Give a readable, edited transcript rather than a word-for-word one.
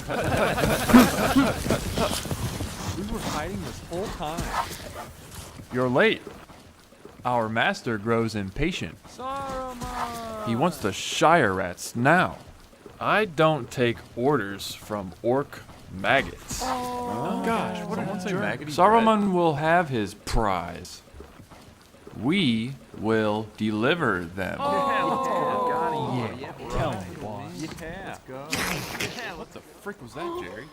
We were hiding this whole time. You're late. Our master grows impatient. Saruman! He wants the Shire Rats now. I don't take orders from orc maggots. Oh, gosh, what a jerk. Saruman will have his prize. We will deliver them. Tell me, boss. Yeah. What the frick was that, Jerry?